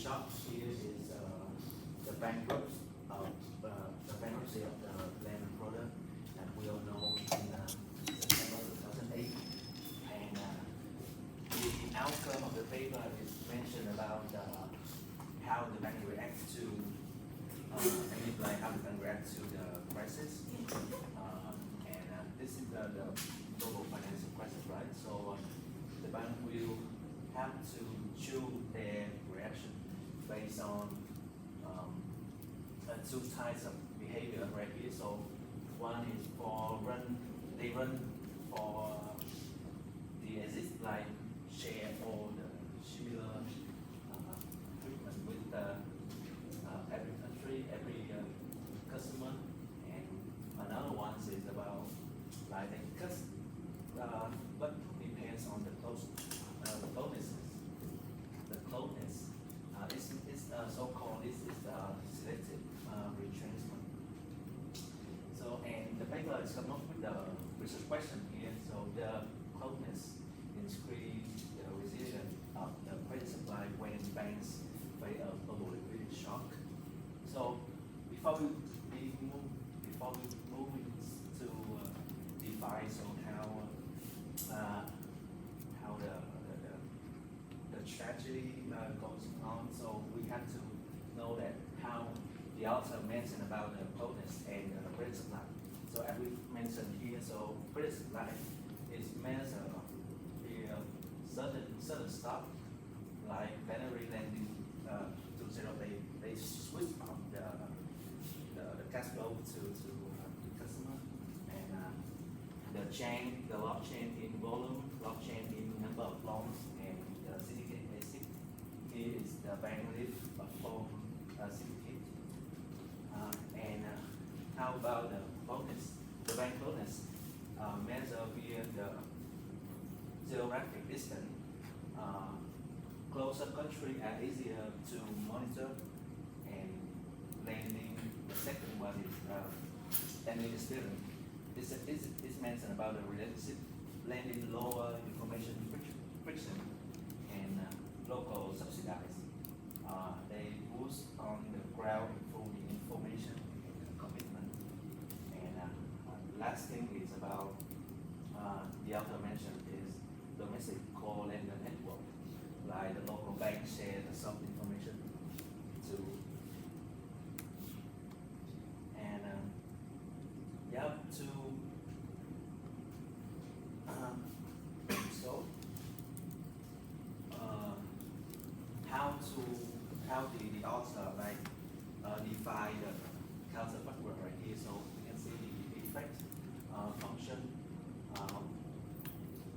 short here is the bankrupt the bankruptcy of the Lehman Brothers that we all know in September 2008, and the outcome of the paper is mentioned about how the bank reacts to like how the bank reacts to the crisis, and this is the global financial crisis, right? So the bank will have to choose their reaction based on two types of behavior right here. So one is for they run for the exist like share or the similar treatment with every country, every customer, and another one is about like they but depends on the closeness. The closeness is so-called this is selective retrenchment. So and the paper is come up with the research question here. So the closeness increase the resilience of the credit supply when banks face a liquidity shock. So before we move into define so how the strategy goes on. So we have to know that how the author mentioned about the closeness and the credit supply. So as we mentioned here, so credit supply is measure the certain stock like binary lending to zero. They switch from the cash flow to the customer, and the blockchain in volume, blockchain in number of loans, and the syndicate ASIC here is the bank lift form syndicate. And how about the bonus? The bank bonus measure via the geographic distance. Closer country are easier to monitor, and lending. The second one is lending experience. It's mentioned about the relationship, lending lower information friction, and local subsidize. They boost on the ground for the information and commitment. And last thing is about the author mentioned is domestic core lender network, like the local bank share the some information to, and to so how the author like define the counterfactual right here. So we can see the effect function.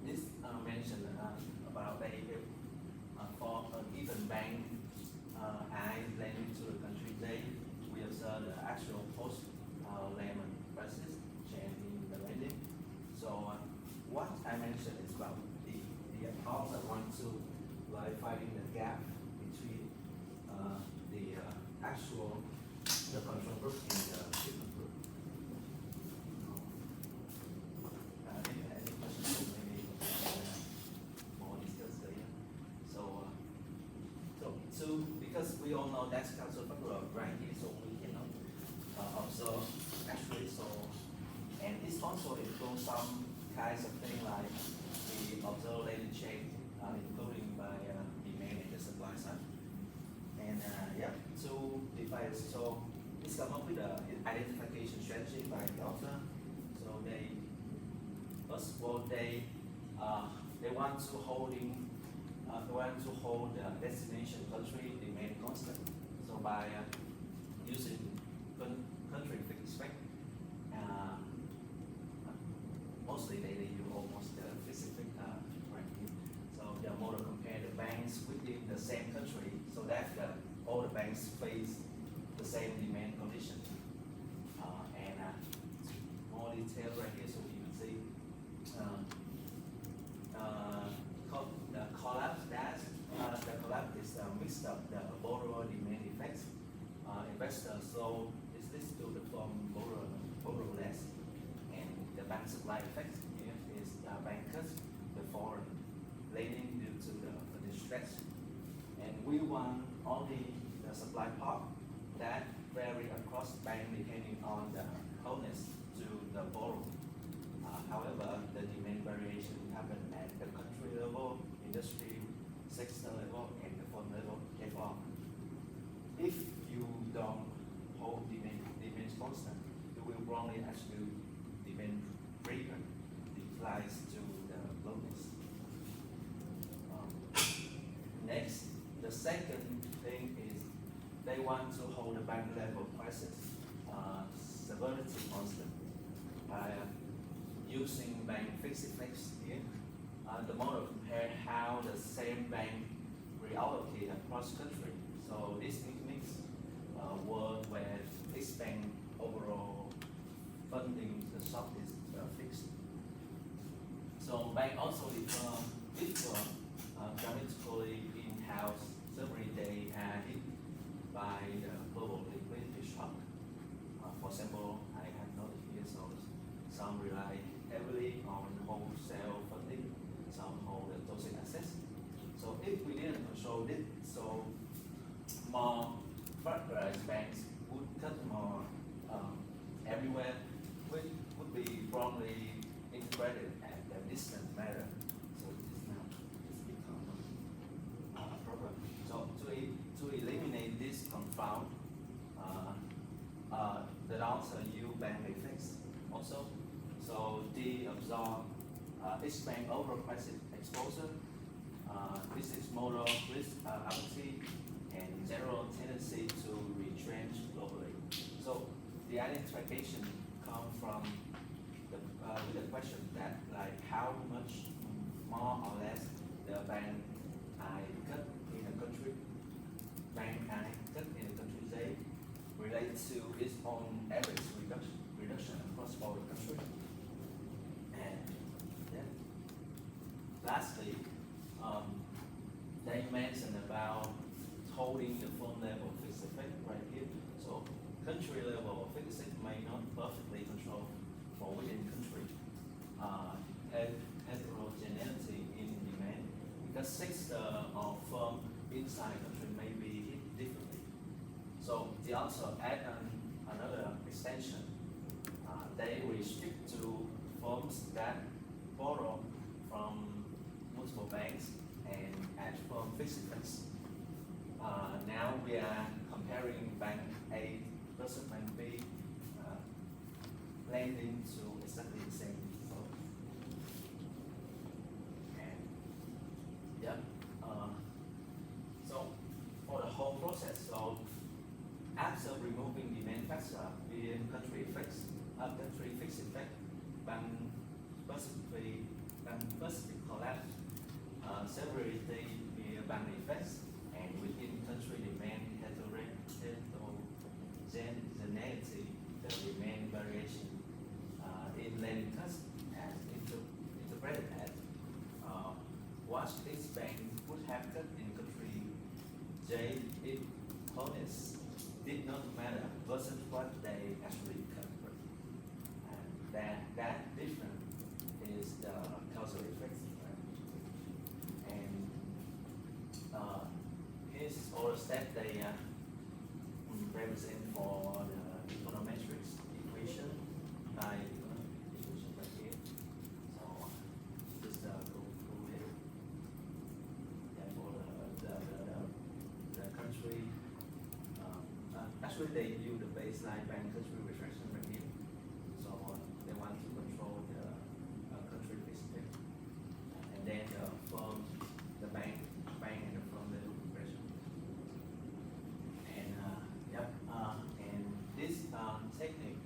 This mentioned about for a given bank I lending to the country today, we observe the actual post Lehman crisis change in the lending. So what I mentioned is about the author want to like finding the gap between the actual the control group and the treatment group. Any questions? Maybe more details there. So because we all know that's counterfactual right here, so we cannot observe actually. So and this also includes some kinds of thing like the observed lending chain, including by demand and the supply side. And to define. So it's come up with an identification strategy by the author. So they first of all they want to hold the destination country demand constant. So by using country fixed rate, mostly they use almost the specific right here. So the model compare the banks within the same country, so that all the banks face the same demand condition. And more detail right here, so you can see the collapse. The collapse is mixed up the borrower demand effects. Investors so this to the form borrow less, and the bank supply effect here is bankers the foreign lending due to the stress, and we want only the supply part that vary across bank depending on the closeness to the borrower. However, the demand variation happen at the country level, industry sector level, and the firm level. Therefore, if you don't hold demand constant, you will wrongly attribute demand frequent declines to the lowness. Next, the second thing is they want to hold the bank level prices stability constant by using bank fixed effects here. The model compare how the same bank reallocate across country. So this techniques work where this bank overall funding the stock is fixed. So bank also differ dramatically in how several they are hit by the global liquidity shock. For example, I have noted here, so some rely heavily on wholesale funding, some hold the toxic assets. So if we didn't control it, so more fragile banks would cut more everywhere, which would be wrongly integrated at a distant matter. So this now it's become a problem. So to eliminate this confound, the also use bank effects also. So they absorb each bank overpriced exposure. This is model risk appetite and general tendency to retrench globally. So the identification comes from with the question that like how much more or less the bank I cut in a country, bank I cut in a country J relates to its own average reduction across all the country. And then lastly, they mentioned about holding the firm level fixed effect right here. So country level fixed effect may not perfectly control for within country. Heterogeneity in demand because sector of firm inside country may be hit differently. So they also add another extension. They restrict to firms that borrow from multiple banks and add firm fixed effects. Now we are comparing bank A versus bank B, lending to exactly the same result. And yeah, so for the whole process, so after removing demand factor in country effects, country fixed effect, bank specific collapse, severity via bank effects, and within country demand heterogeneity, the demand variation in lending costs as interpreted as what this bank would have cut in country J if honest did not matter versus what they actually cut. And that difference is the causal effect. Right? And here's all the steps they represent for the econometrics equation by equation right here. So just go through it. And for the country, actually they use the baseline bank country reflection right here. So they want to control the country fixed effect. And then from the bank and the firm level compression. And and this technique,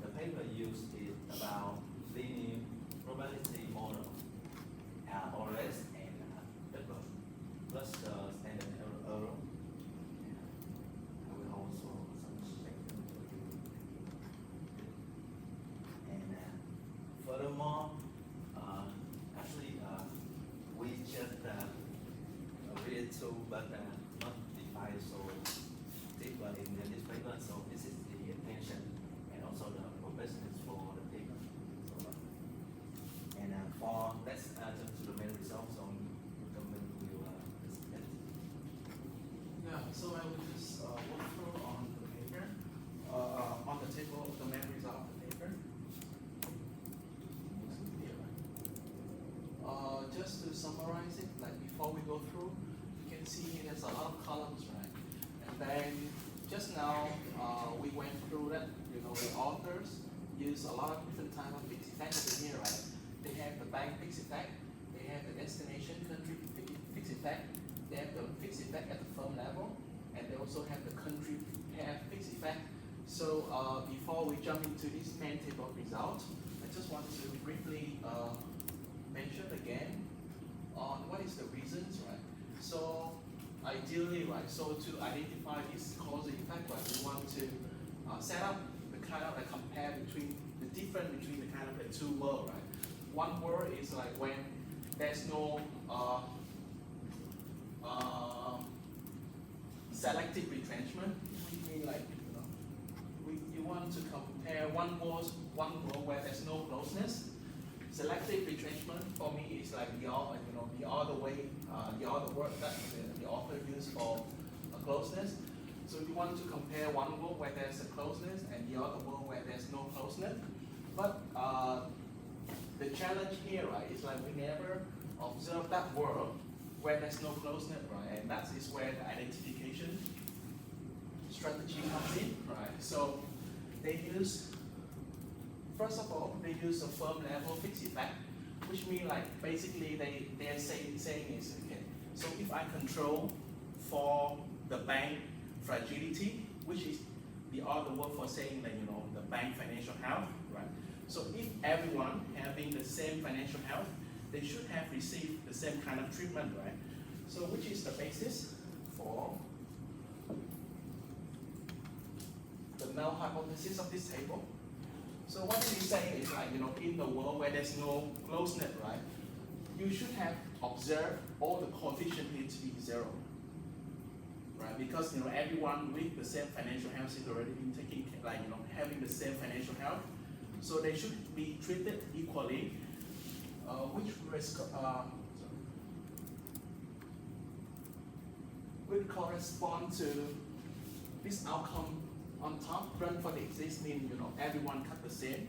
the paper used is about linear probability model, or less, and plus the standard error. I will also check them for you. And furthermore, actually, we just read it too, but not defined so deeper in this paper. So this is the intention and also the purposes for the paper. So, and for let's jump to the main results on government will present. Yeah, So I will just walk through on the paper, on the table, the main result of the paper. Just to summarize it, like before we go through, you can see there's a lot of columns, right? And then just now we went through that. You know, the authors use a lot of different type of fixed effects in here, right? They have the bank fixed effect, they have the destination country fixed effect, they have the fixed effect at the firm level, and they also have the country pair fixed effect. So before we jump into this main table of results, I just want to briefly mention again on what is the reasons, right? So ideally, right, so to identify this cause and effect, right, we want to set up the kind of like compare between the difference between the kind of the two worlds, right? One world is like when there's no selective retrenchment. We mean like, you know, you want to compare one world where there's no closeness. Selective retrenchment for me is like the other way, the other word that the author used for a closeness. So you want to compare one world where there's a closeness and the other world where there's no closeness. But the challenge here, right, is like we never observe that world where there's no closeness, right? And that is where the identification strategy comes in, right? So they use, first of all, they use a firm level fixed effect, which means like basically they're saying is, okay, so if I control for the bank fragility, which is the other word for saying that, you know, the bank financial health, right? So if everyone having the same financial health, they should have received the same kind of treatment, right? So which is the basis for the null hypothesis of this table. So what it is saying is like, you know, in the world where there's no closeness, right, you should have observed all the coefficients need to be zero, right? Because, you know, everyone with the same financial health is already been taking, like, you know, having the same financial health. So they should be treated equally, which would correspond to this outcome on top. Run for the exist mean, you know, everyone cut the same.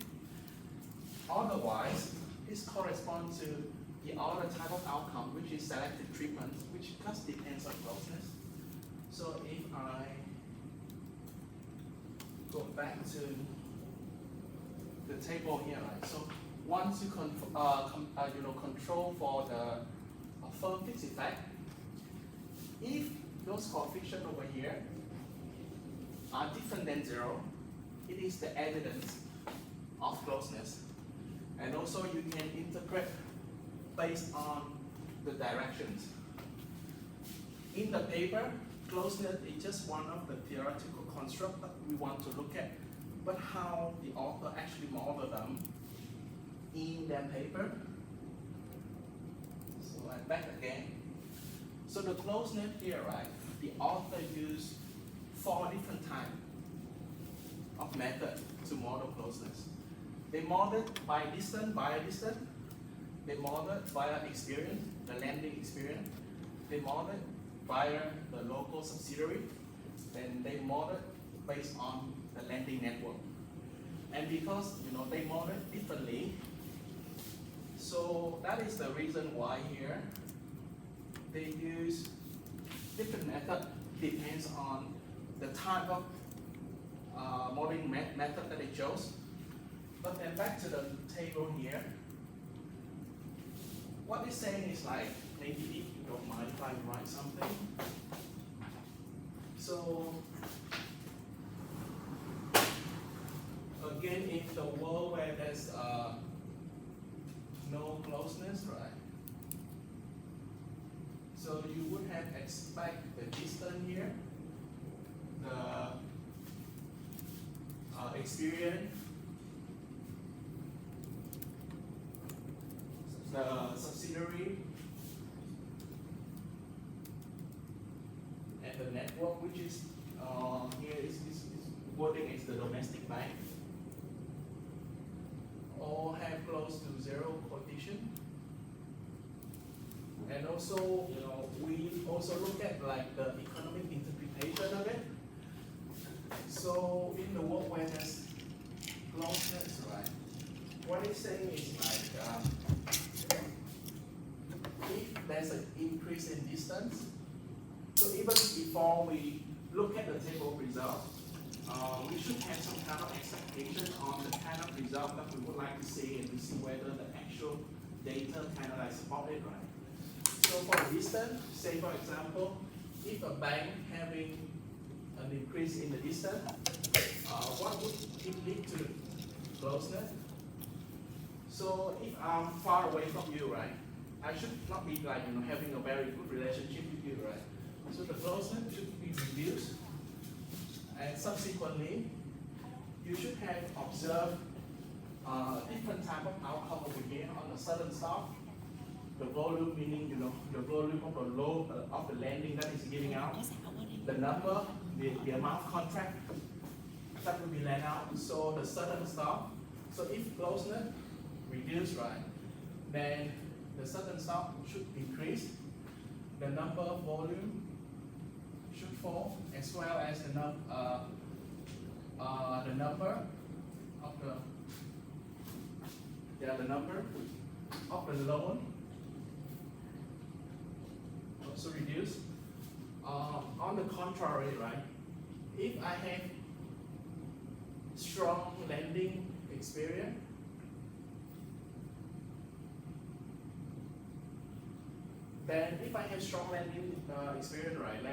Otherwise, this corresponds to the other type of outcome, which is selective treatment, which just depends on closeness. So if I go back to the table here, right? So once you control for the firm fixed effect, if those coefficients over here are different than zero, it is the evidence of closeness. And also you can interpret based on the directions. In the paper, closeness is just one of the theoretical constructs that we want to look at, but how the author actually modeled them in their paper. So I'm back again. So the closeness here, right, the author used 4 different types of method to model closeness. They modeled by distance, via distance. They modeled via experience, the lending experience. They modeled via the local subsidiary. Then they modeled based on the lending network. And because, you know, they modeled differently, so that is the reason why here they use different method, depends on the type of modeling method that they chose. But then back to the table here, what it's saying is like, maybe if you don't mind if I write something. So again, in the world where there's no closeness, right? So you would have expect the distance here, the experience, the subsidiary, and the network, which is here is wording is the domestic bank, all have close to zero coefficient. And also, you know, we also look at like the economic interpretation So in the world where there's closeness, right? What it's saying is like if there's an increase in distance, so even before we look at the table result, we should have some kind of expectation on the kind of result that we would like to see and to see whether the actual data kind of like support it, right? So for distance, say for example, if a bank having an increase in the distance, what would it lead to? Closeness. So if I'm far away from you, right, I should not be like having a very good relationship with you, right? So the closeness should be reduced, and subsequently, you should have observed different type of outcome over here on a certain stock. The volume meaning the volume of the load of the lending that is giving out, the number, the amount of contract that will be lent out. So the certain stock. So if closeness reduced, right, then the certain stock should increase. The number of volume should fall, as well as the number of the loan also reduce. On the contrary, right, if I have strong lending experience, then if I have strong lending experience, right,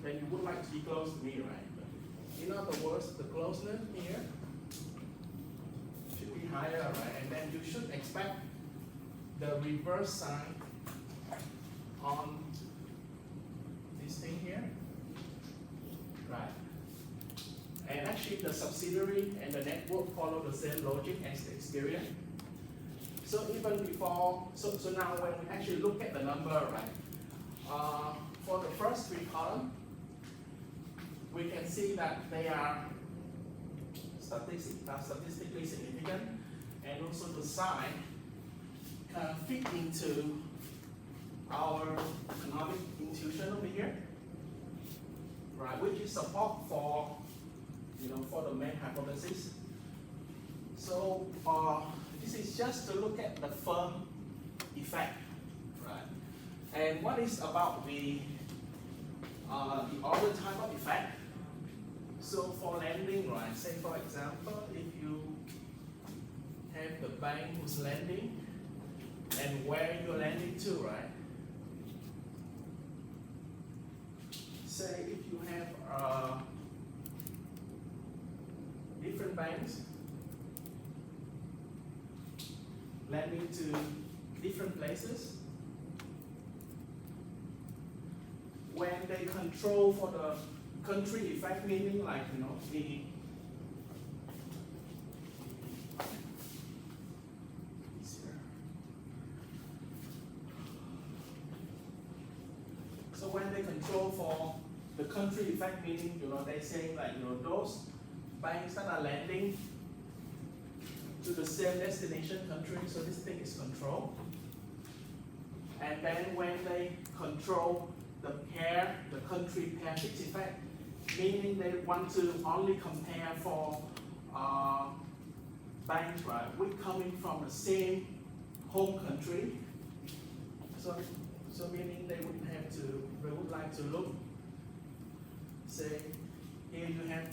then you would like to be close to me, right? In other words, the closeness here should be higher, right? And then you should expect the reverse sign on this thing here, right? And actually the subsidiary and the network follow the same logic as the experience. So even before, so now when we actually look at the number, right, for the first three columns, we can see that they are statistically significant, and also the sign fit into our economic intuition over here, right, which is support for for the main hypothesis. So this is just to look at the firm effect, right? And what is about the other type of effect? So for lending, right? Say for example, if you have the bank who's lending and where you're lending to, right? Say if you have different banks lending to different places, when they control for the country effect, meaning like the so when they control for the country effect, meaning they saying like those banks that are lending to the same destination country, so this thing is controlled. And then when they control the country pair fixed effect, meaning they want to only compare for banks, right, with coming from the same home country. So meaning they would like to look, say here you have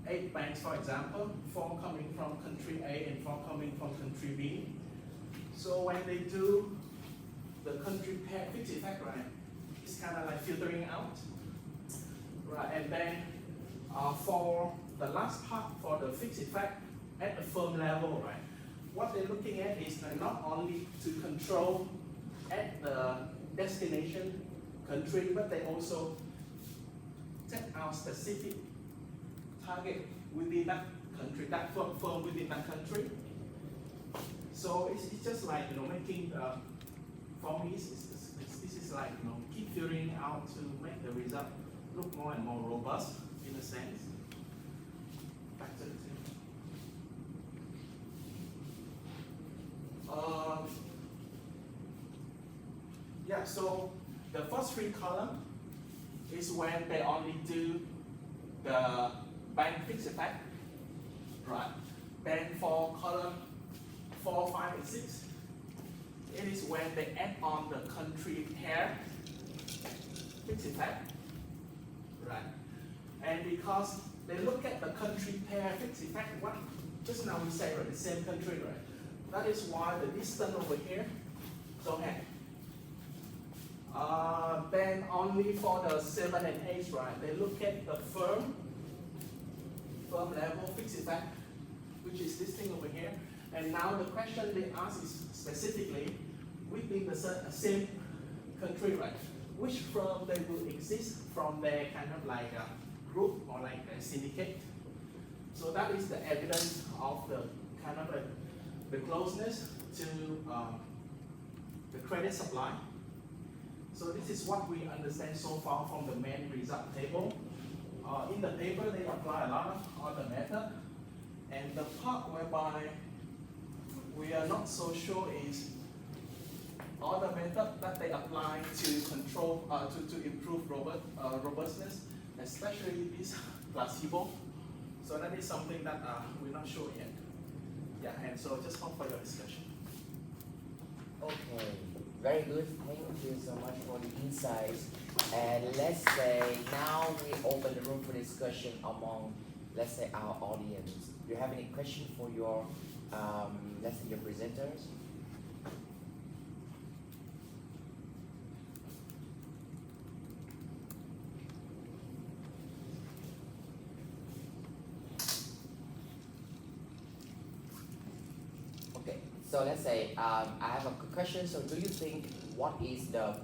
8 banks, for example, 4 coming from country A and 4 coming from country B. So when they do the country pair fixed effect, right, it's kind of like filtering out, right? And then for the last part, for the fixed effect at the firm level, right, what they're looking at is not only to control at the destination country, but they also take out specific target within that country, that firm within that country. So it's just like making for me this is like keep filtering out to make the result look more and more robust in a sense. Back to the table. So the first 3 columns is when they only do the bank fixed effect, right? Then for column 4, 5, and 6, it is when they add on the country pair fixed effect, right? And because they look at the country pair fixed effect, what just now we say, right, the same country, right? That is why the distance over here don't have. Then only for the 7 and 8, right? They look at the firm level fixed effect, which is this thing over here. And now the question they ask is specifically within the same country, right? Which firm they will exist from their kind of like a group or like a syndicate. So that is the evidence of the kind of the closeness to the credit supply. So this is what we understand so far from the main result table. In the paper, they apply a lot of other method, and the part whereby we are not so sure is other method that they apply to control, to improve robustness, especially this placebo. So that is something that we're not sure yet. Yeah, and so just hope for your discussion. Okay, very good. Thank you so much for the insights. And let's say now we open the room for discussion among, let's say, our audience. Do you have any question for your, let's say, your presenters? Okay, so let's say I have a question. So do you think what is the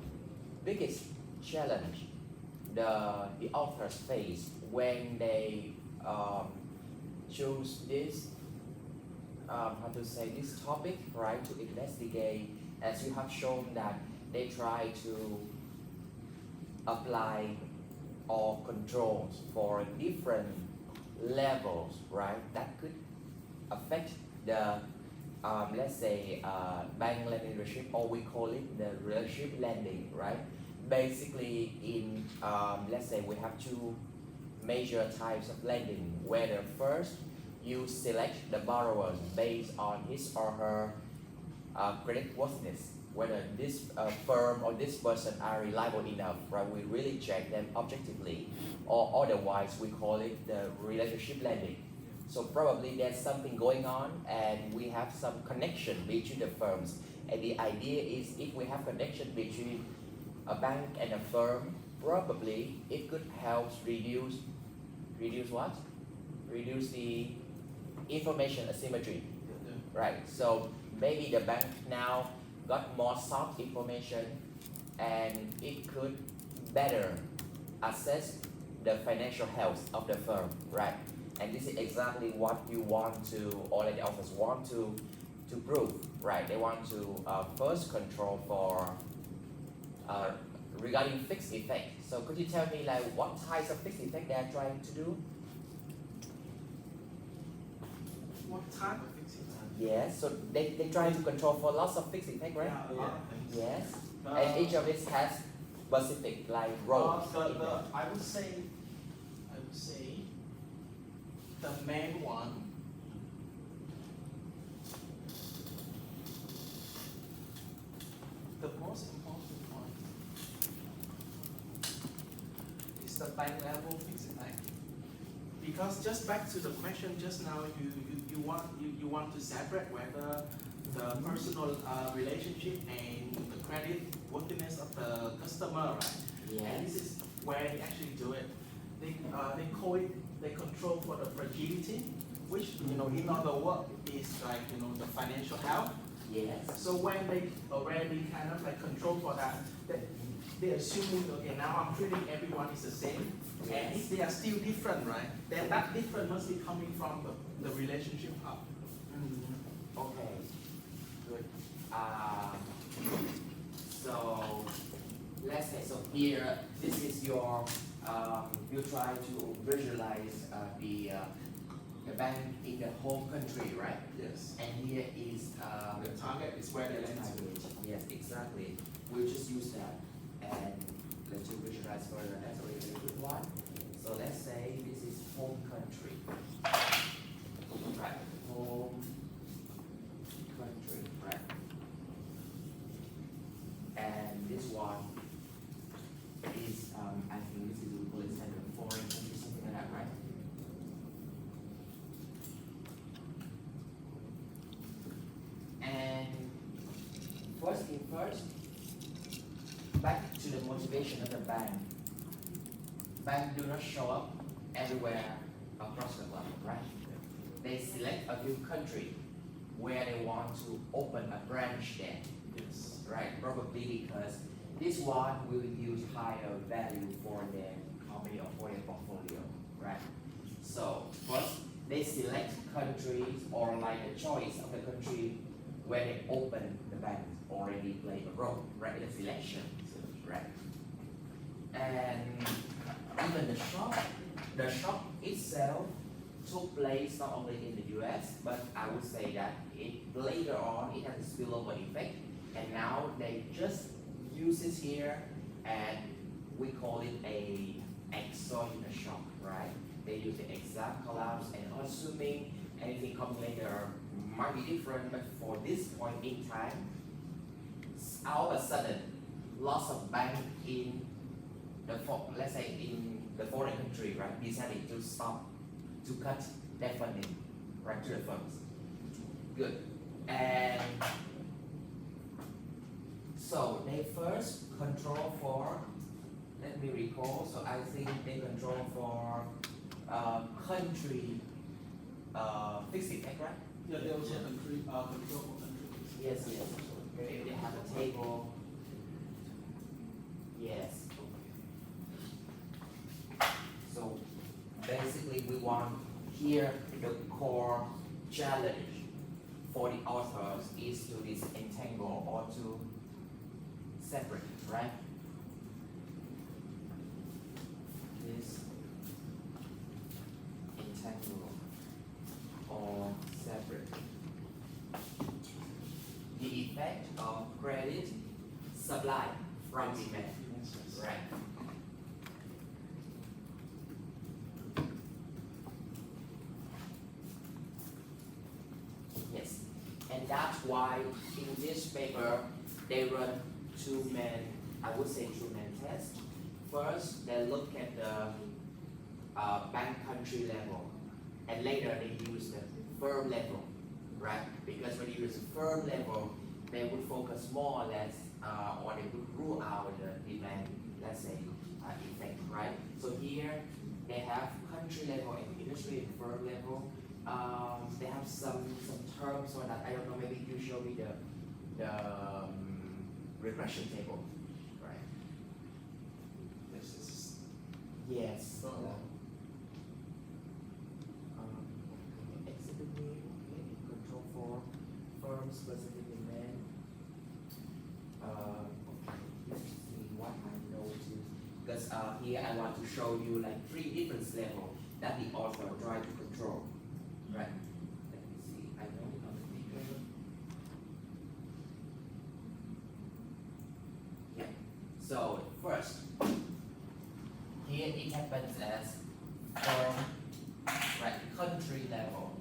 biggest challenge the authors face when they choose this how to say this topic, right, to investigate, as you have shown that they try to apply or controls for different levels, right, that could affect the let's say bank lending relationship, or we call it the relationship lending, right? Basically in let's say we have two major types of lending, whether first you select the borrowers based on his or her credit worthiness, whether this firm or this person are reliable enough, right? We really check them objectively, or otherwise we call it the relationship lending. So probably there's something going on and we have some connection between the firms. And the idea is if we have connection between a bank and a firm, probably it could help reduce what? Reduce the information asymmetry, right? So maybe the bank now got more soft information and it could better assess the financial health of the firm, right? And this is exactly what you want to, or the authors want to prove, right? They want to first control for regarding fixed effect. So could you tell me like what types of fixed effect they are trying to do? What type of fixed effect? Yes, so they try to control for lots of fixed effect, right? Yeah, a lot of things. Yes, and each of it has specific like roles. I would say the main one the most important one is the bank level fixed effect. Because just back to the question just now, you want to separate whether the personal relationship and the credit worthiness of the customer, right? Yes. And this is where they actually do it. They call it, they control for the fragility, which in other words is like the financial health. Yes. So when they already kind of like control for that, they assuming okay, now I'm treating everyone is the same. And if they are still different, right, then that difference must be coming from the relationship hub. Okay, good. So let's say, so here, this is your, you try to visualize the bank in the whole country, right? Yes. And here is The target is where they lend to. yes, exactly. We'll just use that and let's visualize further. That's a really good one. So let's say this is home country. Right, home country, right? And this one is, I think this is we call it standard foreign country, something like that, right? And first thing first, back to the motivation of the bank. Bank do not show up everywhere across the globe, right? They select a few country where they want to open a branch there, Yes. right? Probably because this one will use higher value for their company or for their portfolio, right? So first, they select countries or like the choice of the country where they open the bank already play a role, right? In the selection, right? And even the shop itself took place not only in the US, but I would say that it later on it has a spillover effect, and now they just use it here, and we call it a exogenous shock, right? They use the exact collapse, and assuming anything coming later might be different, but for this point in time, all of a sudden, lots of bank in let's say in the foreign country, right, decided to stop, to cut their funding, right, to the funds. Good. And so they first control for, let me recall, so I think they control for country fixed effect, right? Yeah, there was a country, control for country. Yes, yes. They have a table. Yes. So basically we want here the core challenge for the authors is to disentangle or to separate, right? This entangle or separate the effect of credit supply from demand, Yes, yes. right? Yes, and that's why in this paper they run two main, I would say two main tests. First, they look at the bank country level, and later they use the firm level, right? Because when you use the firm level, they would focus more or less, or they would rule out the demand, let's say, effect, right? So here they have country level and industry and firm level. They have some terms for that. I don't know. Maybe you show me the regression table, right? This is, Yes. Oh. Exhibit me. Okay. Control for firm specific demand. Okay. Let's see what I know to. Because here I want to show you like 3 different levels that the author try to control. Right. Let me see. I know it on the figure. Yeah. So first, here it happens as firm, right, country level.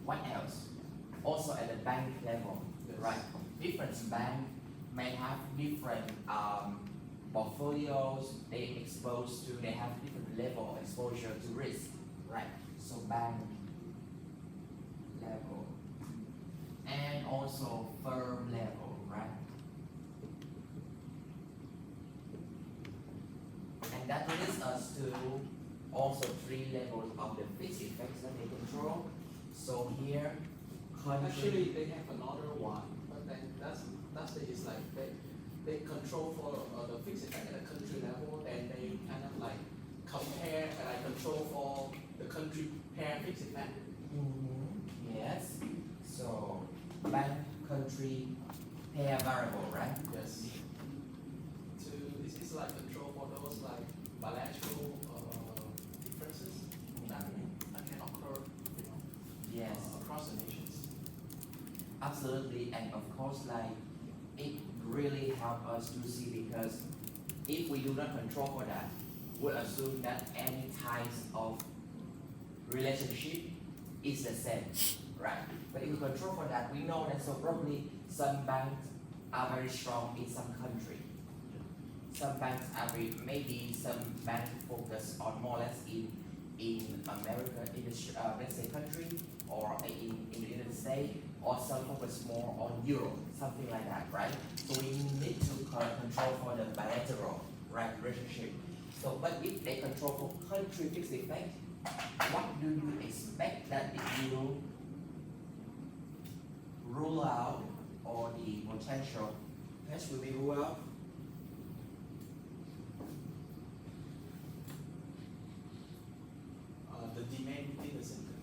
What else? Also at the bank level, Yes. right? Different bank may have different portfolios they exposed to, they have different level of exposure to risk, right? So bank level and also firm level, right? And that leads us to also 3 levels of the fixed effects that they control. So here, country. actually, they have another one, but then that's it. It's like they control for the fixed effect at the country level, and they kind of like compare and like control for the country pair fixed effect. Yes. So bank, country, pair variable, right? Yes. This is like control for those like bilateral differences that can occur, Yes. across the nations. Absolutely, and of course, like it really help us to see, because if we do not control for that, we'll assume that any types of relationship is the same, right? But if we control for that, we know that so probably some banks are very strong in some country. Some banks are maybe some banks focus on more or less in America, in the let's say country, or in the United States, or some focus more on Europe, something like that, right? So we need to control for the bilateral, right, relationship. So, but if they control for country fixed effect, what do you expect that it will rule out, or the potential test will be ruled out? The demand within the center.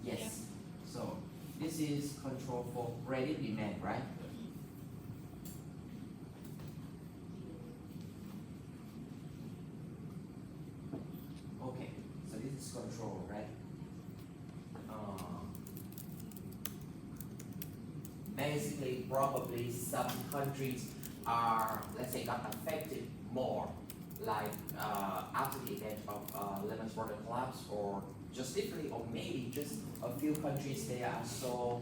Yes. So this is control for credit demand, right? Okay. So this is control, right? Basically, probably some countries are, let's say, got affected more, like after the event of Lehman Brothers collapse, or just differently, or maybe just a few countries they are so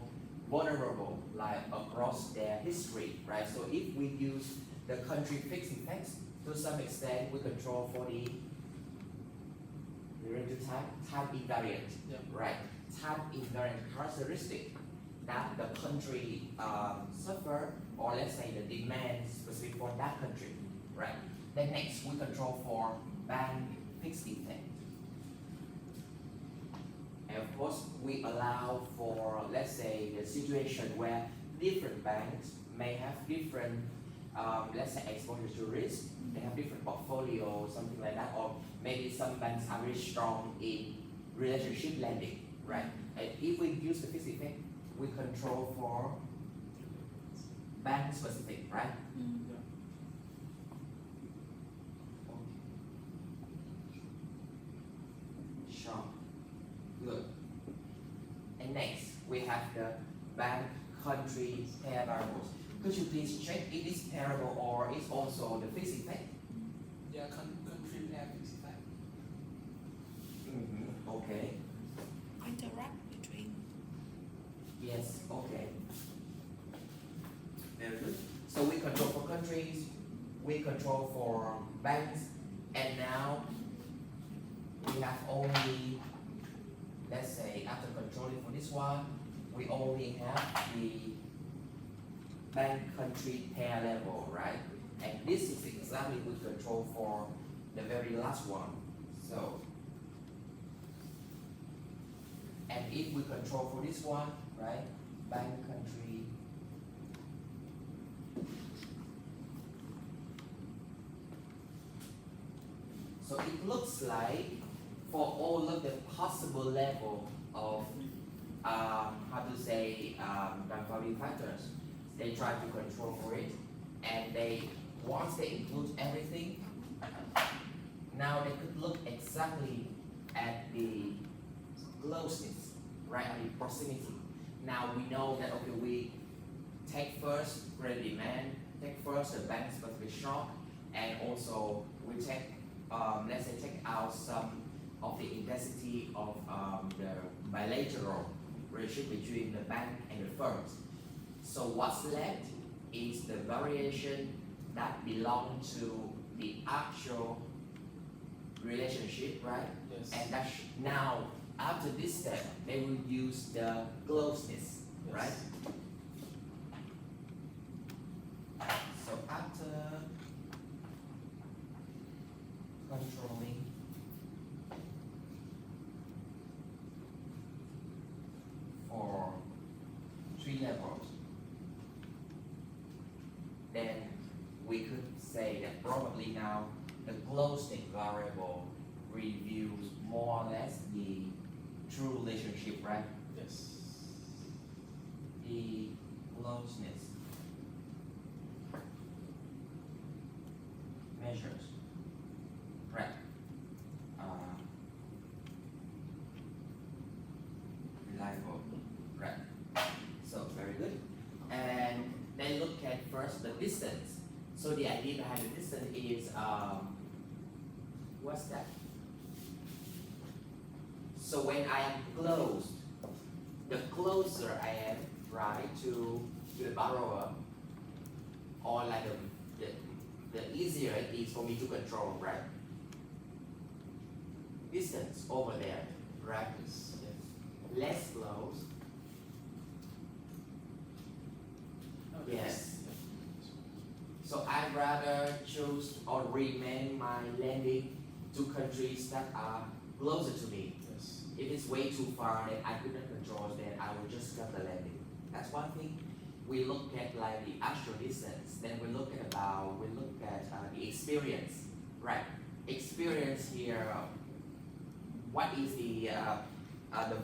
vulnerable, like across their history, right? So if we use the country fixed effects, to some extent, we control for the relative type invariant, Yeah. right? Type invariant characteristic that the country suffer, or let's say the demand specific for that country, right? Then next, we control for bank fixed effect. And of course, we allow for, let's say, the situation where different banks may have different, let's say, exposure to risk. They have different portfolios, something like that, or maybe some banks are very strong in relationship lending, right? And if we use the fixed effect, we control for bank specific, right? Sure. Good. And next, we have the bank country pair variables. Could you please check if it's pairable or it's also the fixed effect? Yeah, country pair fixed effect. Okay. Interact between. Yes. Okay. Very good. So we control for countries, we control for banks, and now we have only, let's say, after controlling for this one, we only have the bank country pair level, right? And this is exactly we control for the very last one. So, and if we control for this one, right? Bank country. So it looks like for all of the possible level of how to say non-value factors, they try to control for it, and they once they include everything, now they could look exactly at the closeness, right, at the proximity. Now we know that okay, we take first credit demand, take first the bank specific shock, and also we take let's say take out some of the intensity of the bilateral relationship between the bank and the firms. So what's left is the variation that belong to the actual relationship, right? Yes. And that's now after this step, they will use the closeness, Yes. right? So after controlling for 3 levels, then we could say that probably now the closeness variable reviews more or less the true relationship, right? Yes. The closeness measures, right? Reliable, right? So very good. And then look at first first, the distance. So the idea behind the distance is, what's that? So when I am closed, the closer I am, right, to the borrower, or like the easier it is for me to control, right? Distance over there, right? Less close. Yes. So I'd rather choose or remain my lending to countries that are closer to me. Yes. If it's way too far that I couldn't control, then I will just cut the lending. That's one thing. We look at like the actual distance. Then we look at the experience, right? Experience here. What is the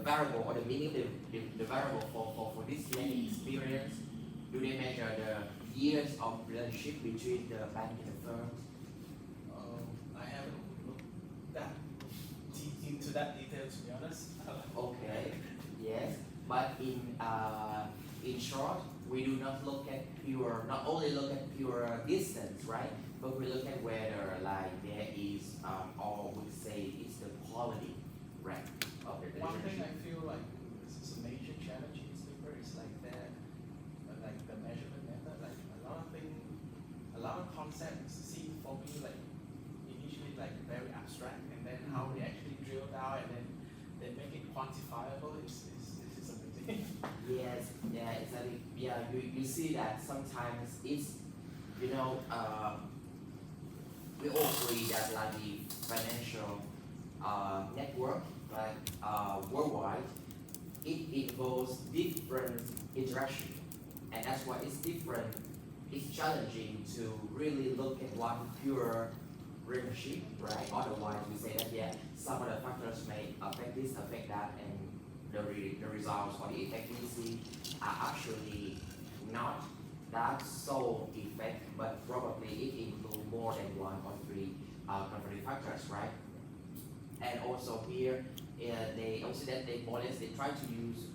variable or the meaning of the variable for this lending experience? Do they measure the years of relationship between the bank and the firm? I haven't looked that into that detail, to be honest. Okay, yes, but in short, we do not look at not only look at pure distance, right? But we look at whether like there is, or we say it's the quality, right, of the One thing relationship. I feel like this is a major challenge in this paper is like that, like the measurement method, like a lot of concepts seem for me like initially like very abstract, and then how we actually drill down and then they make it quantifiable is amazing. Yes, yeah, exactly. Yeah, you see that sometimes it's, you know, we all agree that like the financial network, like worldwide, it involves different interaction, and that's why it's different. It's challenging to really look at one pure relationship, right? Otherwise, we say that yeah, some of the factors may affect this, affect that, and the results or the effect we see are actually not that sole effect, but probably it includes more than one or three contributing factors, right? And also here, they also that they more or less they try to use,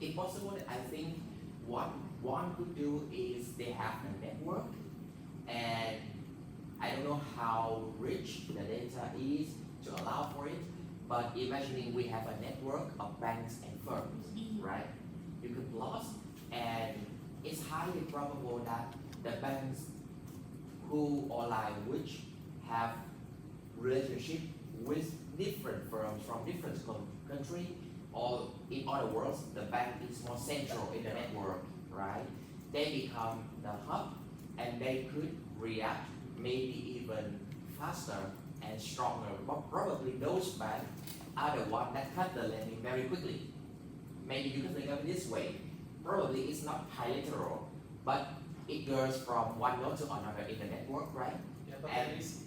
if possible, I think what one could do is they have a network, and I don't know how rich the data is to allow for it, but imagining we have a network of banks and firms, right? You could plot, and it's highly probable that the banks who or like which have relationship with different firms from different country, or in other words, the bank is more central in the network, right? They become the hub, and they could react maybe even faster and stronger. But probably those banks are the ones that cut the lending very quickly. Maybe you can think of it this way. Probably it's not bilateral, but it goes from one node to another in the network, right? Yeah, but And- that is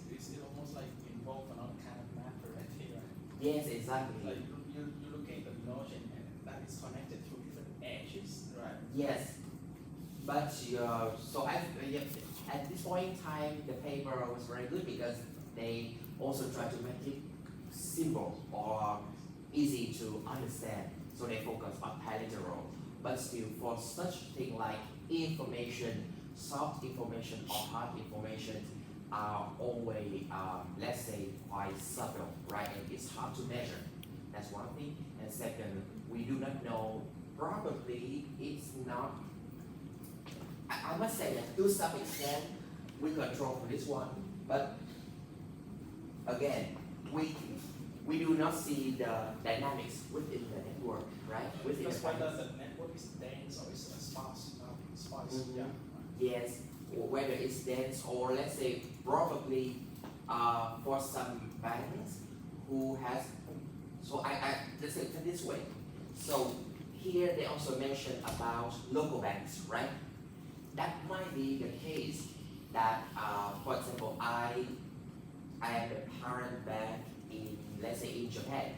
almost like involve another kind of math already, right? Yes, exactly. Like you look at the node and that is connected through different edges, right? Yes, but so at this point in time, the paper was very good because they also try to make it simple or easy to understand. So they focus on bilateral, but still for such thing like information, soft information or hard information are always, let's say, quite subtle, right? And it's hard to measure. That's one thing. And second, we do not know. Probably it's not. I must say that to some extent we control for this one, but again, we do not see the dynamics within the network, right? Within Because the whether banks. the network is dense or is sparse, Mhm. yeah. Yes, or whether it's dense or let's say probably for some banks who has, so I let's say it this way. So here they also mention about local banks, right? That might be the case that, for example, I am the parent bank in, let's say in Japan.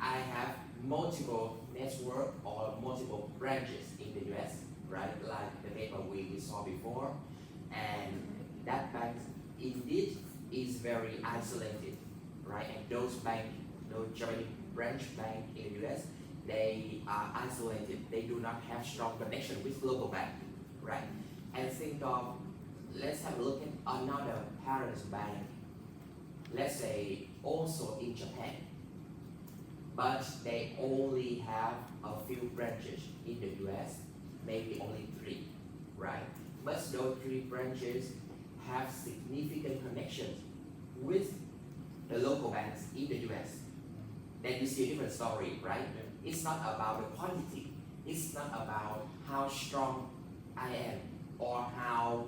I have multiple network or multiple branches in the US, right? Like the paper we saw before. And that bank indeed is very isolated, right? And those joint branch bank in the US, they are isolated. They do not have strong connection with local bank, right? and think of, let's have a look at another parent bank, let's say also in Japan, but they only have a few branches in the US, maybe only 3, right? But those 3 branches have significant connections with the local banks in the US. Then you see a different story, right? It's not about the quantity, it's not about how strong I am or how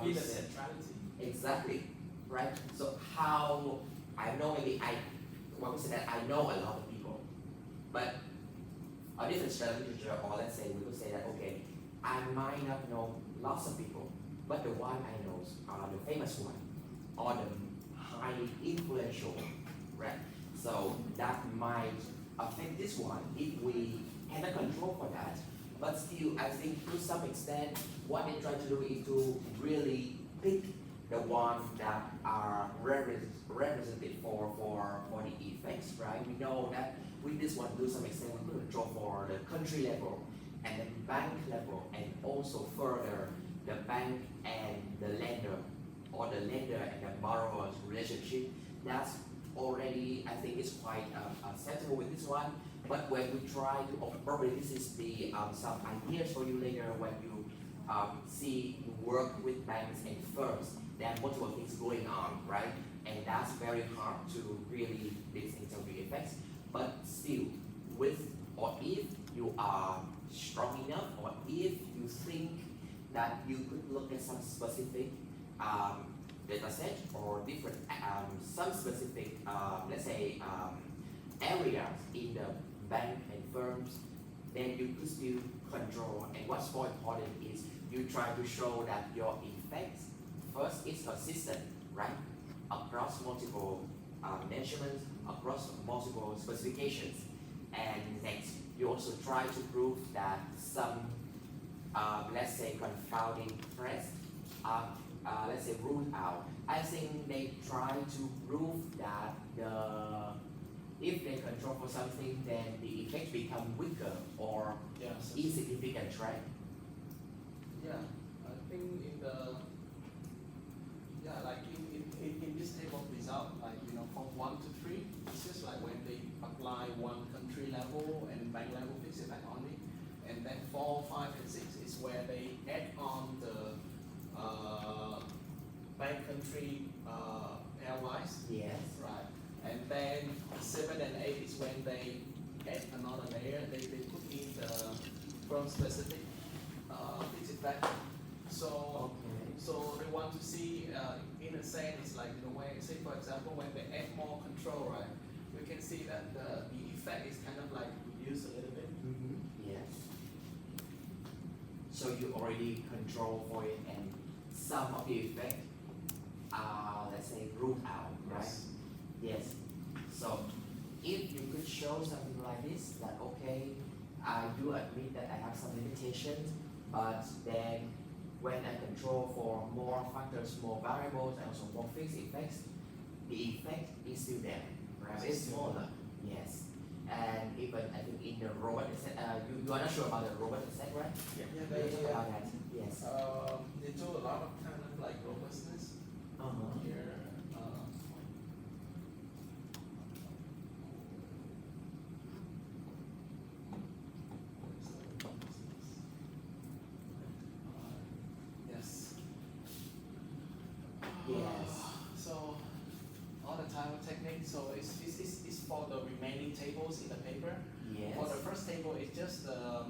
Be to the say, centrality. exactly, right? So how I know maybe one would say that I know a lot of people, but a different strategy, or let's say we would say that okay, I might not know lots of people, but the one I know are the famous one, or the highly influential one, right? So that might affect this one if we cannot control for that. But still, I think to some extent, what they try to do is to really pick the ones that are represented for the effects, right? We know that with this one, to some extent, we could control for the country level and the bank level, and also further the bank and the lender, or the lender and the borrower's relationship. That's already, I think, is quite settled with this one. But when we try to, probably this is the some ideas for you later when you see you work with banks and firms. There are multiple things going on, right? And that's very hard to really this interview effects. But still, with or if you are strong enough, or if you think that you could look at some specific data set or different some specific let's say areas in the bank and firms, then you could still control. And what's more important is you try to show that your effects first is consistent, right? Across multiple measurements, across multiple specifications. And next, you also try to prove that some, let's say, confounding threats are, let's say, ruled out. I think they try to prove that if they control for something, then the effects become weaker or Yeah. insignificant, right? Yeah, I think like in this table of result, like from 1 to 3, it's just like when they apply one country level and bank level fixed effect only, and then 4, 5, and 6 is where they add on the bank country pairwise, Yes. right? And then 7 and 8 is when they add another layer. They put in the firm specific fixed effect. So. Okay. So they want to see, in a sense, it's like the way, say for example, when they add more control, right? We can see that the effect is kind of like reduced a little bit. Mm-hmm. Yes. So you already control for it, and some of the effect are, let's say, ruled out, right? Yes. So if you could show something like this, that okay, I do admit that I have some limitations, but then when I control for more factors, more variables, and also more fixed effects, the effect is still there, right? It's smaller, yes. And even I think in the robot, you are not sure about the robot set, right? Yeah, Can you talk about that? Yes. they do a lot of kind of like robustness Uh-huh. here. Yes. Yes. So all the time technique. So it's for the remaining tables in the paper. Yes. For the first table, it's just the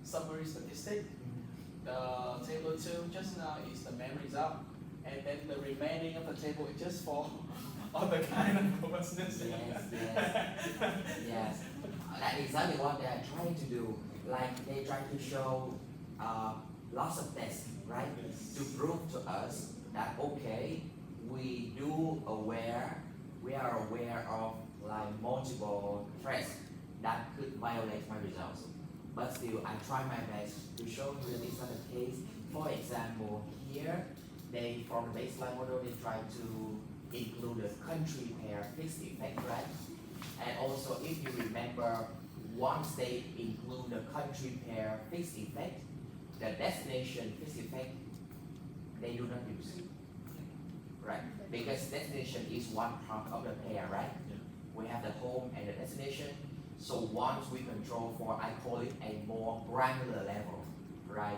summary statistic. Mhm. The table 2 just now is the main result, and then the remaining of the table is just for all the kind of robustness. Yes, yes, yes. That's exactly what they are trying to do. Like they try to show lots of tests, right? To prove to us that okay, we are aware of like multiple threats that could violate my results. But still, I try my best to show you that it's not the case. For example, here, from the baseline model, they try to include the country pair fixed effect, right? And also, if you remember, once they include the country pair fixed effect, the destination fixed effect, they do not use. Right? Because destination is one part of the pair, right? Yeah. We have the home and the destination. So once we control for, I call it a more granular level, right?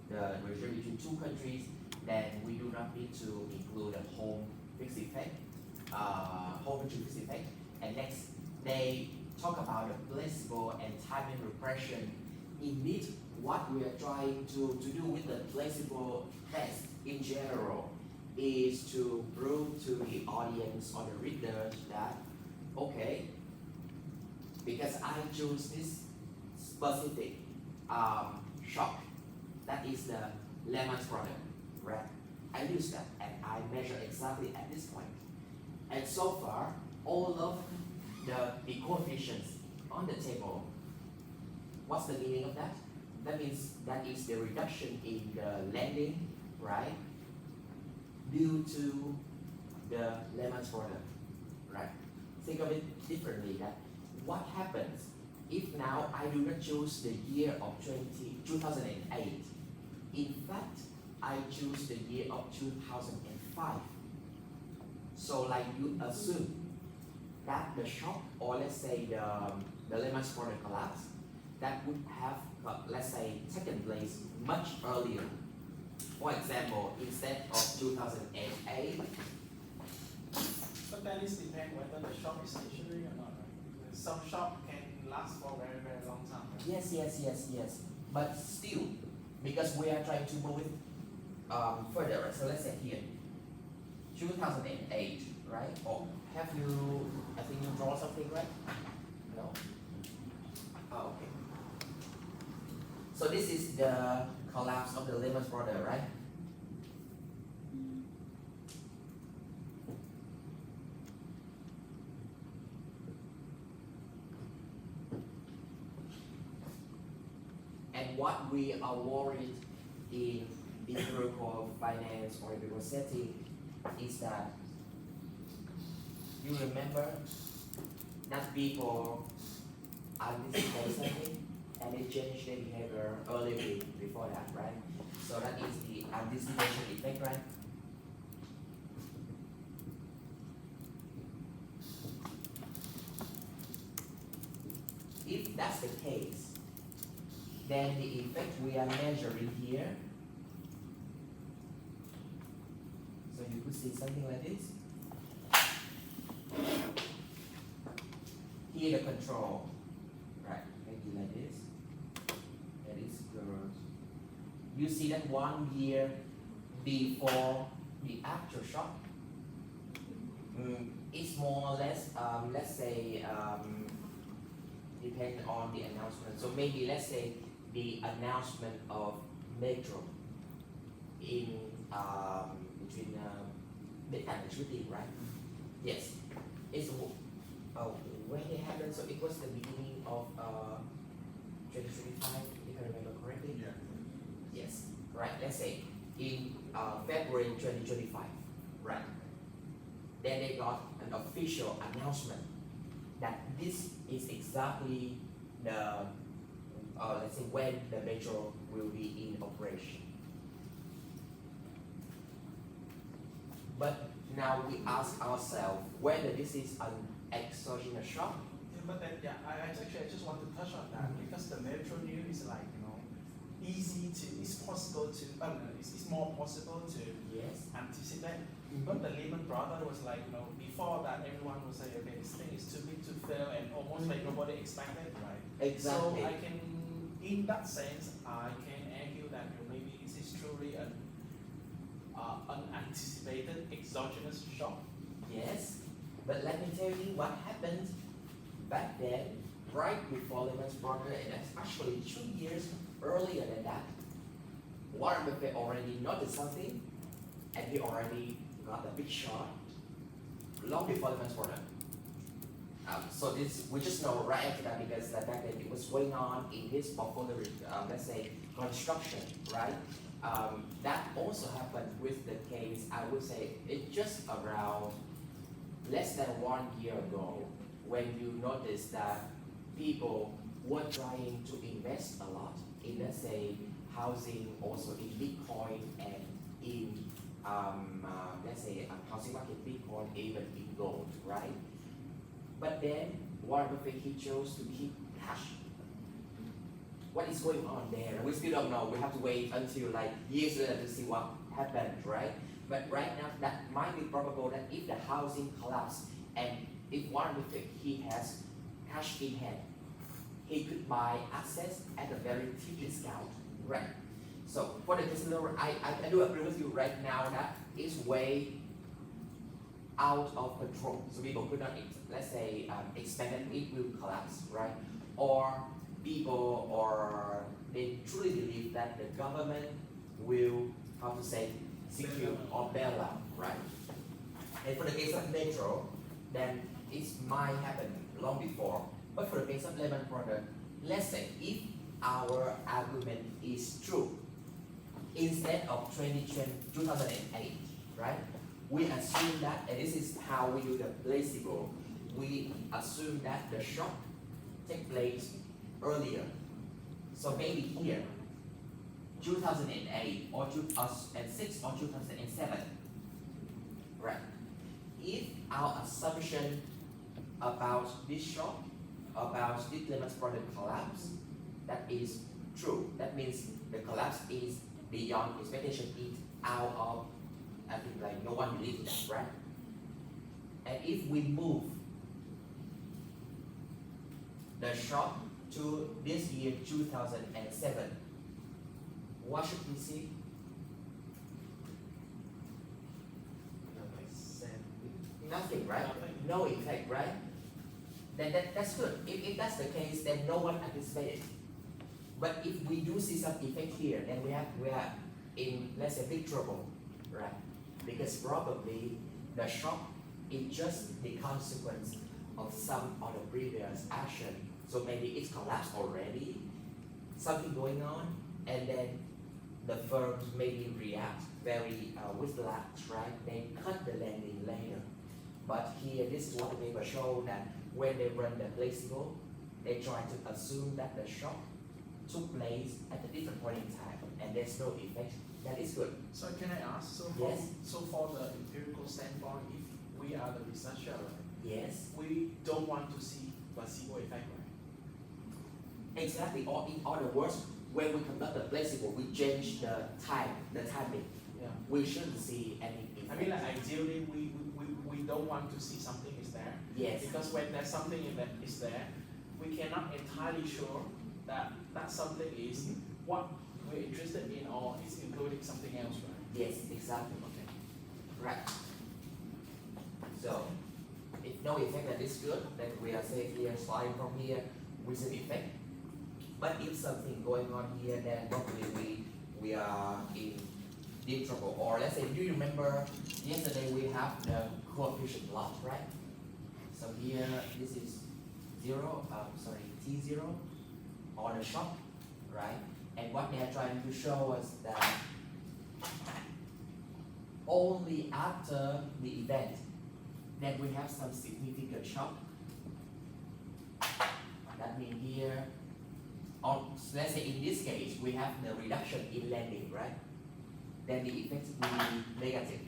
The relationship between two countries, then we do not need to include a home fixed effect, home country fixed effect. And next, they talk about the placebo and timing repression. Indeed, what we are trying to do with the placebo test in general is to prove to the audience or the readers that, okay, because I choose this specific shop, that is the Lehman's product, right? I use that and I measure exactly at this point. And so far, all of the coefficients on the table, what's the meaning of that? That means that is the reduction in the lending, right? Due to the Lehman's product, right? Think of it differently, that what happens if now I do not choose the year of 2008, in fact, I choose the year of 2005. So like you assume that the shock, or let's say the Lehman's product collapse, that would have, let's say, taken place much earlier. For example, instead of 2008, But then it depends whether the shop is stationary or not, right? Some shop can last for a very, very long time. Right? yes. But still, because we are trying to move it further, right? So let's say here, 2008, right? Or have you, I think you draw something, right? No? Oh, okay. So this is the collapse of the Lehman's Brothers, right? And what we are worried in empirical finance or empirical setting is that you remember that people anticipate something and they change their behavior earlier before that, right? So that is the anticipation effect, right? If that's the case, then the effect we are measuring here, so you could see something like this. Here the control, right, maybe like this. That is girls. You see that 1 year before the actual shock, it's more or less, let's say, depend on the announcement. So maybe let's say the announcement of metro in between midnight and shooting, right? Yes. It's when it happened. So it was the beginning of 2025, if I remember correctly. Yeah. Yes. Right. Let's say in February 2025, right? Then they got an official announcement that this is exactly the let's say when the metro will be in operation. But now we ask ourselves whether this is an exogenous shock. Yeah, but then, yeah, I just want to touch on that because the metro new is like, easy to, it's possible to, it's more possible to Yes. anticipate. But the Lehman Brothers was like, before that everyone would say, okay, this thing is too big to fail and almost like nobody expected, right? Exactly. So I can, in that sense, I can argue that maybe this is truly an unanticipated exogenous shock. Yes. But let me tell you what happened back then, right before Lehman Brothers, and that's actually 2 years earlier than that. Warren Buffett already noticed something, and he already got a big shot long before Lehman Brothers. So this we just know right after that because back then it was going on in his portfolio, let's say construction, right? That also happened with the case. I would say it just around less than 1 year ago when you notice that people were trying to invest a lot in, let's say, housing also in Bitcoin and in let's say housing market Bitcoin, even in gold, right? But then Warren Buffett he chose to keep cash. What is going on there? We still don't know. We have to wait until like years later to see what happened, right? But right now, that might be probable that if the housing collapse and if Warren Buffett he has cash in hand, he could buy assets at a very cheap discount, right? So for the casino, I do agree with you right now that it's way out of control. So people could not, let's say, expect that it will collapse, right? Or people, or they truly believe that the government will, how to say, secure or bail out, right? And for the case of Metro, then it might happen long before. But for the case of Lehman Brothers, let's say if our argument is true, instead of 2008, right? We assume that, and this is how we do the placebo, we assume that the shock take place earlier. So maybe here, 2008 or 2006 or 2007, right? If our assumption about this shock, about this Lehman Brothers collapse, that is true. That means the collapse is beyond expectation, it's out of, I think like no one believes that, right? And if we move the shock to this year 2007, what should we see? Nothing, right? No effect, right? Then that's good. If that's the case, then no one anticipated. But if we do see some effect here, then we are in, let's say, big trouble, right? Because probably the shock is just the consequence of some of the previous action. So maybe it's collapsed already, something going on, and then the firms maybe react very with lax, right? They cut the lending later. But here, this is what the paper show that when they run the placebo, they try to assume that the shock took place at a different point in time, and there's no effect. That is good. So can I ask, Yes. so for the empirical standpoint, if we are the researcher, right, Yes, we don't want to see placebo effect, right? exactly. Or in other words, when we conduct the placebo, we change the timing. Yeah. We shouldn't see any effect. I mean, like ideally, we don't want to see something is there. Yes, Because when there's something that is there, we cannot entirely sure that that something is what we're interested in or is including something else, right? yes, exactly. Okay. Right. So, if no effect, that is good. Then we are safe here, sliding from here with an effect. But if something going on here, then probably we are in deep trouble. Or let's say, do you remember yesterday we have the coefficient plot, right? So here, this is T0 on the shock, right? And what they are trying to show us that only after the event that we have some significant shock. That means here, or let's say in this case, we have the reduction in lending, right? Then the effect will be negative,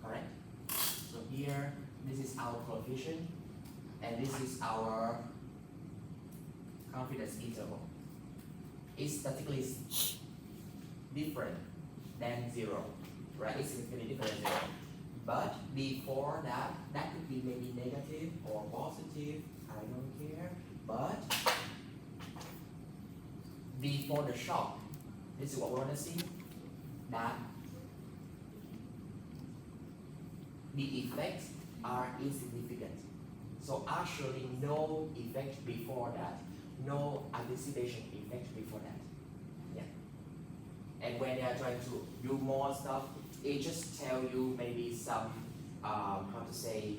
correct? So here, this is our coefficient, and this is our confidence interval. It's statistically different than zero, right? It's significantly different than zero. But before that, that could be maybe negative or positive, I don't care. But before the shock, this is what we want to see, that the effects are insignificant. So actually no effect before that, no anticipation effect before that. Yeah. And when they are trying to do more stuff, it just tell you maybe some, how to say,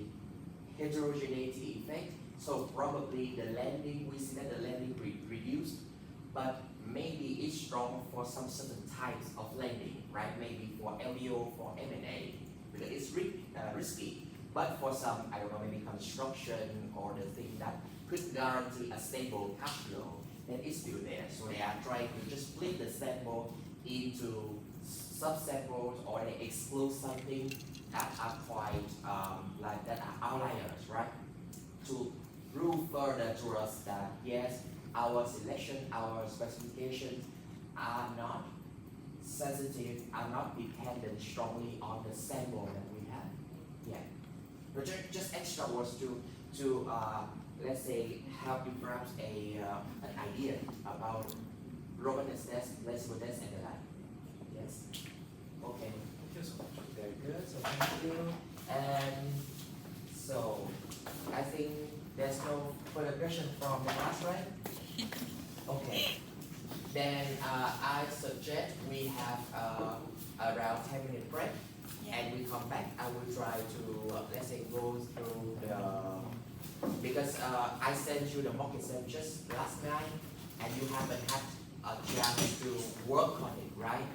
heterogeneity effect. So probably the lending, we see that the lending reduced, but maybe it's strong for some certain types of lending, right? Maybe for LBO, for M&A, because it's risky. But for some, I don't know, maybe construction or the thing that could guarantee a stable cash flow, then it's still there. So they are trying to just split the sample into subsamples, or they exclude something that are quite like that are outliers, right? To prove further to us that yes, our selection, our specifications are not sensitive, are not dependent strongly on the sample that we have. Yeah. But just extra words to let's say help you perhaps an idea about robustness test, flexible test, and the like. Yes. Okay. Thank you so much. Very good. So thank you. And so I think there's no further question from the class, right? Okay. Then I suggest we have around 10-minute break, and we come back. I will try to let's say go through the, because I sent you the mock exam just last night, and you haven't had a chance to work on it, right?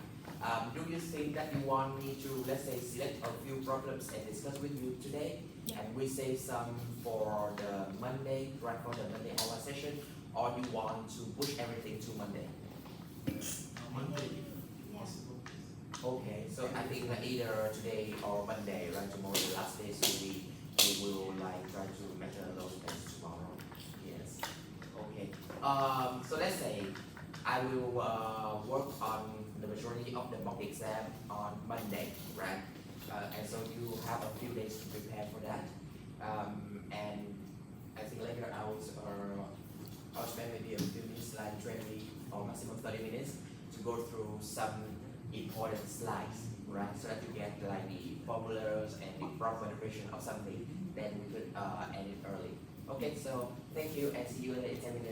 Do you think that you want me to, let's say, select a few problems and discuss with you today? Yeah. And we save some for the Monday, right, for the Monday hour session, or you want to push everything to Monday? Monday, if Yeah. possible. Okay, so I think that either today or Monday, right, tomorrow, the last day, so we will like try to measure those things tomorrow. Yes. Okay. So let's say I will work on the majority of the mock exam on Monday, right? And so you have a few days to prepare for that. And I think later I'll spend maybe a few minutes, like 20 or maximum 30 minutes, to go through some important slides, right? So that you get like the formulas and the proper interpretation of something, then we could end it early. Okay, so thank you and see you later in 10 minutes.